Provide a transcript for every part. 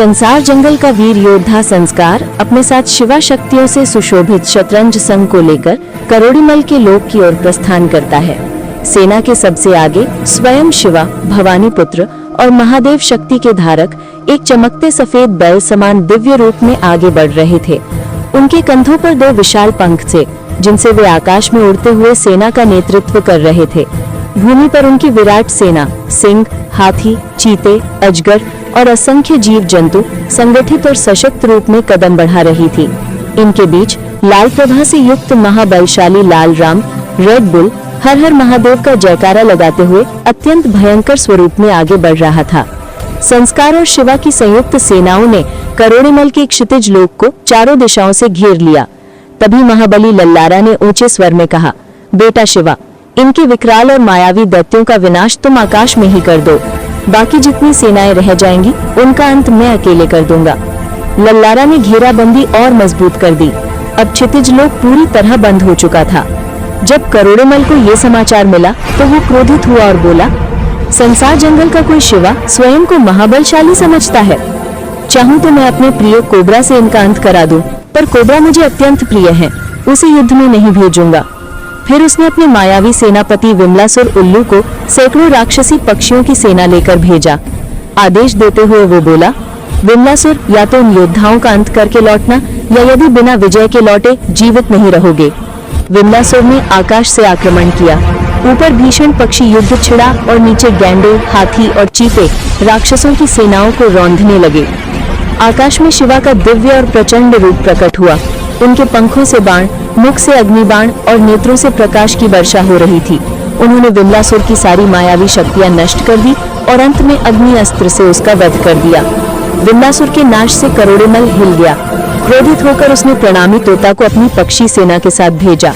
संसार जंगल का वीर योद्धा संस्कार अपने साथ शिवा शक्तियों से सुशोभित शतरंज संघ को लेकर करोड़ीमल के लोक की ओर प्रस्थान करता है। सेना के सबसे आगे स्वयं शिवा, भवानी पुत्र और महादेव शक्ति के धारक एक चमकते सफेद बैल समान दिव्य रूप में आगे बढ़ रहे थे। उनके कंधों पर 2 विशाल पंख थे, जिनसे वे आकाश में उड़ते हुए सेना का नेतृत्व कर रहे थे। भूमि पर उनकी विराट सेना सिंह, हाथी, चीते, अजगर और असंख्य जीव जंतु संगठित और सशक्त रूप में कदम बढ़ा रही थी। इनके बीच लाल प्रभा से युक्त महाबलशाली लाल राम रेड बुल हर हर महादेव का जयकारा लगाते हुए अत्यंत भयंकर स्वरूप में आगे बढ़ रहा था। संस्कार और शिवा की संयुक्त सेनाओं ने करोड़ीमल के क्षितिज लोक को चारों दिशाओं से घेर लिया। तभी महाबली लल्लारा ने ऊंचे स्वर में कहा, बेटा शिवा, इनके विकराल और मायावी दैत्यों का विनाश तुम आकाश में ही कर दो। बाकी जितनी सेनाएं रह जाएंगी उनका अंत मैं अकेले कर दूंगा। लल्लारा ने घेराबंदी और मजबूत कर दी। अब क्षितिज लोक पूरी तरह बंद हो चुका था। जब करोड़ीमल को ये समाचार मिला तो वो क्रोधित हुआ और बोला, संसार जंगल का कोई शिवा स्वयं को महाबलशाली समझता है। चाहूं तो मैं अपने प्रिय कोबरा से इनका अंत करा दूं, पर कोबरा मुझे अत्यंत प्रिय है, उसे युद्ध में नहीं भेजूंगा। फिर उसने अपने मायावी सेनापति विमलासुर उल्लू को सैकड़ों राक्षसी पक्षियों की सेना लेकर भेजा। आदेश देते हुए वो बोला, विमलासुर, या तो उन योद्धाओं का अंत करके लौटना, या यदि बिना विजय के लौटे जीवित नहीं रहोगे। विमलासुर ने आकाश से आक्रमण किया। ऊपर भीषण पक्षी युद्ध छिड़ा और नीचे गैंडों, हाथी और चीते राक्षसों की सेनाओं को रौंदने लगे। आकाश में शिवा का दिव्य और प्रचंड रूप प्रकट हुआ। उनके पंखों से बाण, मुख से अग्निबाण और नेत्रों से प्रकाश की वर्षा हो रही थी। उन्होंने विमलासुर की सारी मायावी शक्तियां नष्ट कर दी और अंत में अग्नि अस्त्र से उसका वध कर दिया। विमलासुर के नाश से करोड़ीमल हिल गया। क्रोधित होकर उसने प्रणामी तोता को अपनी पक्षी सेना के साथ भेजा।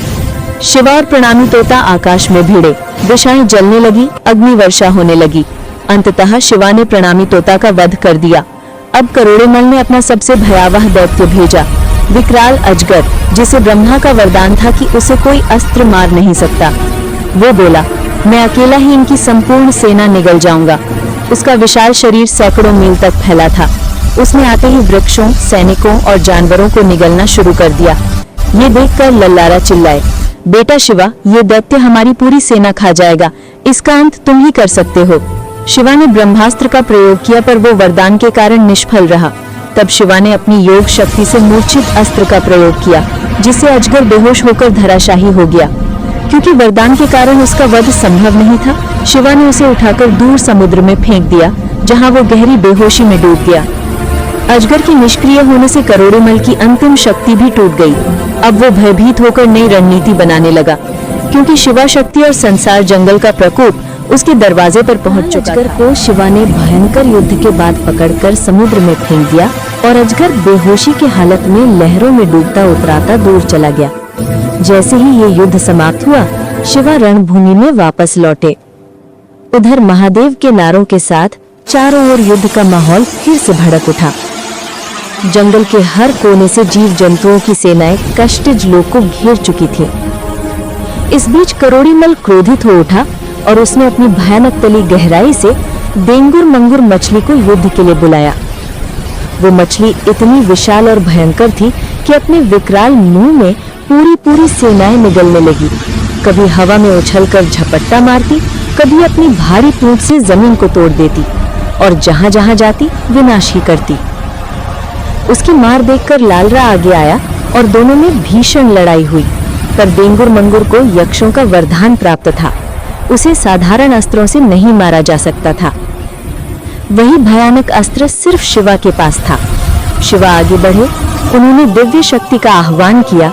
शिवा और प्रणामी तोता आकाश में भिड़े। दिशाएं जलने लगी, अग्नि वर्षा होने लगी। अंततः शिवा ने प्रणामी तोता का वध कर दिया। अब करोड़ीमल ने अपना सबसे भयावह दैत्य भेजा, विकराल अजगर, जिसे ब्रह्मा का वरदान था कि उसे कोई अस्त्र मार नहीं सकता। वो बोला, मैं अकेला ही इनकी संपूर्ण सेना निगल जाऊंगा। उसका विशाल शरीर सैकड़ों मील तक फैला था। उसने आते ही वृक्षों, सैनिकों और जानवरों को निगलना शुरू कर दिया। ये देखकर लल्लारा चिल्लाए, बेटा शिवा, ये दैत्य हमारी पूरी सेना खा जाएगा, इसका अंत तुम ही कर सकते हो। शिवा ने ब्रह्मास्त्र का प्रयोग किया, पर वो वरदान के कारण निष्फल रहा। तब शिवा ने अपनी योग शक्ति से मूर्छित अस्त्र का प्रयोग किया, जिससे अजगर बेहोश होकर धराशाही हो गया। क्योंकि वरदान के कारण उसका वध संभव नहीं था, शिवा ने उसे उठाकर दूर समुद्र में फेंक दिया, जहां वो गहरी बेहोशी में डूब गया। अजगर के निष्क्रिय होने से करोड़ीमल की अंतिम शक्ति भी टूट गई। अब वो भयभीत होकर नई रणनीति बनाने लगा, क्योंकि शिवा शक्ति और संसार जंगल का प्रकोप उसके दरवाजे पर पहुंच चुका था। अजगर को शिवा ने भयंकर युद्ध के बाद पकड़कर समुद्र में फेंक दिया और अजगर बेहोशी की हालत में लहरों में डूबता उतराता दूर चला गया। जैसे ही ये युद्ध समाप्त हुआ, शिवा रणभूमि में वापस लौटे। उधर महादेव के नारों के साथ चारों ओर युद्ध का माहौल फिर से भड़क उठा। जंगल के हर कोने से जीव जंतुओं की सेनाएं कष्टिज लोक को घेर चुकी थी। इस बीच करोड़ीमल क्रोधित हो उठा और उसने अपनी भयानक तली गहराई से देंगुर मंगुर मछली को युद्ध के लिए बुलाया। वो मछली इतनी विशाल और भयंकर थी कि अपने विकराल मुंह में पूरी सेनाएं निगलने लगी। कभी हवा में उछलकर झपट्टा मारती, कभी अपनी भारी पूंछ से जमीन को तोड़ देती और जहां जहां जाती विनाश ही करती। उसकी मार देखकर लालरा आगे आया और दोनों में भीषण लड़ाई हुई। पर देंगुर मंगुर को यक्षों का वरदान प्राप्त था, उसे साधारण अस्त्रों से नहीं मारा जा सकता था। वही भयानक अस्त्र सिर्फ शिवा के पास था। शिवा आगे बढ़े, उन्होंने दिव्य शक्ति का आह्वान किया,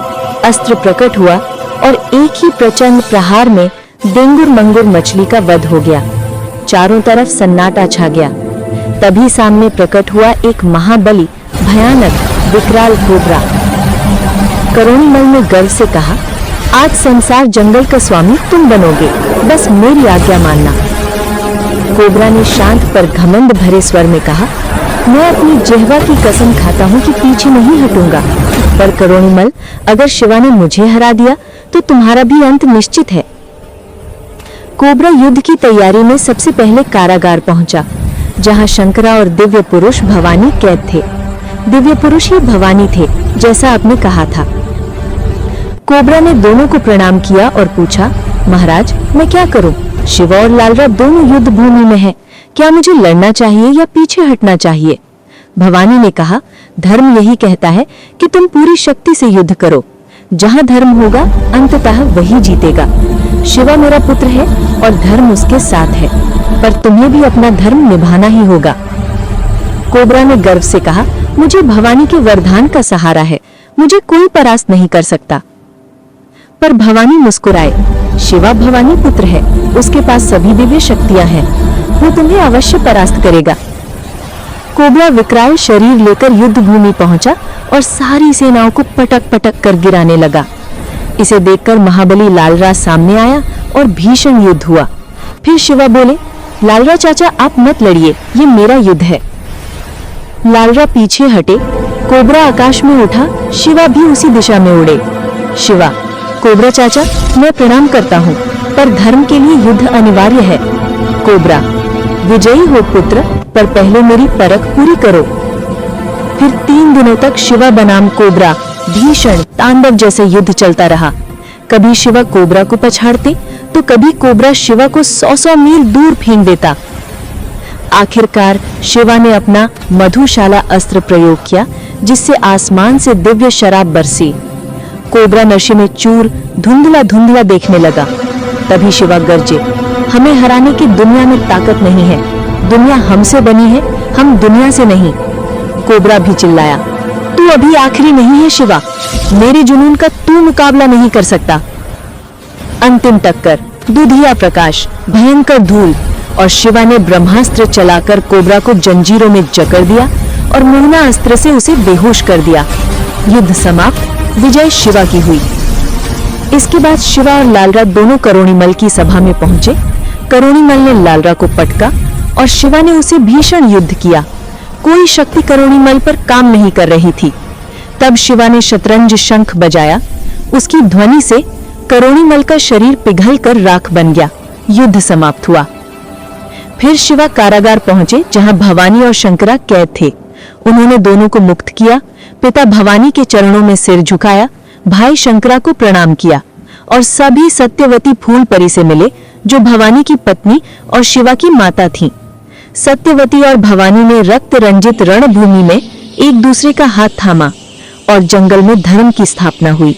अस्त्र प्रकट हुआ और एक ही प्रचंड प्रहार में देंगुर मंगुर मछली का वध हो गया। चारों तरफ सन्नाटा छा गया। तभी सामने प्रकट हुआ एक महाबली भयानक विकराल कोबरा। करोड़ीमल ने गर्व से कहा, आज संसार जंगल का स्वामी तुम बनोगे, बस मेरी आज्ञा मानना। कोबरा ने शांत पर घमंड भरे स्वर में कहा, मैं अपनी जिह्वा की कसम खाता हूँ कि पीछे नहीं हटूंगा। पर करोड़ीमल, अगर शिवा ने मुझे हरा दिया तो तुम्हारा भी अंत निश्चित है। कोबरा युद्ध की तैयारी में सबसे पहले कारागार पहुंचा। जहां शंकरा और दिव्य पुरुष भवानी कैद थे। दिव्य पुरुष ही भवानी थे, जैसा आपने कहा था। कोबरा ने दोनों को प्रणाम किया और पूछा, महाराज मैं क्या करूं? शिवा और लालरा दोनों युद्ध भूमि में हैं। क्या मुझे लड़ना चाहिए या पीछे हटना चाहिए? भवानी ने कहा, धर्म यही कहता है कि तुम पूरी शक्ति से युद्ध करो। जहां धर्म होगा अंततः वही जीतेगा। शिवा मेरा पुत्र है और धर्म उसके साथ है, पर तुम्हें भी अपना धर्म निभाना ही होगा। कोबरा ने गर्व से कहा, मुझे भवानी के वरदान का सहारा है, मुझे कोई परास्त नहीं कर सकता। पर भवानी मुस्कुराए, शिवा भवानी पुत्र है, उसके पास सभी दिव्य शक्तियां हैं, वो तुम्हें अवश्य परास्त करेगा। कोबरा विकराल शरीर लेकर युद्ध भूमि पहुंचा और सारी सेनाओं को पटक पटक कर गिराने लगा। इसे देखकर महाबली लालरा सामने आया और भीषण युद्ध हुआ। फिर शिवा बोले, लालरा चाचा आप मत लड़िए, ये मेरा युद्ध है। लालरा पीछे हटे, कोबरा आकाश में उठा, शिवा भी उसी दिशा में उड़े। शिवा, कोबरा चाचा मैं प्रणाम करता हूँ, पर धर्म के लिए युद्ध अनिवार्य है। कोबरा, विजयी हो पुत्र, पर पहले मेरी परख पूरी करो। फिर 3 दिनों तक शिवा बनाम कोबरा भीषण तांडव जैसे युद्ध चलता रहा। कभी शिवा कोबरा को पछाड़ते तो कभी कोबरा शिवा को 100-100 मील दूर फेंक देता। आखिरकार शिवा ने अपना मधुशाला अस्त्र प्रयोग किया, जिससे आसमान से दिव्य शराब बरसी। कोबरा नशे में चूर धुंधला धुंधला देखने लगा। तभी शिवा गरजे, हमें हराने की दुनिया में ताकत नहीं है, दुनिया हमसे बनी है, हम दुनिया से नहीं। कोबरा भी चिल्लाया, तू अभी आखिरी नहीं है शिवा, मेरे जुनून का तू मुकाबला नहीं कर सकता। अंतिम टक्कर, दुधिया प्रकाश, भयंकर धूल, और शिवा ने ब्रह्मास्त्र चलाकर कोबरा को जंजीरों में जकड़ दिया और मोहना अस्त्र से उसे बेहोश कर दिया। युद्ध समाप्त, विजय शिवा की हुई। इसके बाद शिवा और लालरा दोनों करोड़ीमल की सभा में पहुंचे। करोड़ीमल ने लालरा को पटका और शिवा ने उसे भीषण युद्ध किया। कोई शक्ति करोड़ीमल पर काम नहीं कर रही थी। तब शिवा ने शतरंज शंख बजाया। उसकी ध्वनि से करोड़ीमल का शरीर पिघलकर राख बन गया। युद्ध समाप्त हुआ। फिर शिवा कारागार पहुंचे, जहां भवानी और शंकरा कैद थे। उन्होंने दोनों को मुक्त किया। पिता भवानी के चरणों में सिर झुकाया, भाई शंकरा को प्रणाम किया और सभी सत्यवती फूलपरी से मिले, जो भवानी की पत्नी और शिवा की माता थीं। सत्यवती और भवानी ने रक्त रंजित रणभूमि में एक दूसरे का हाथ थामा और जंगल में धर्म की स्थापना हुई।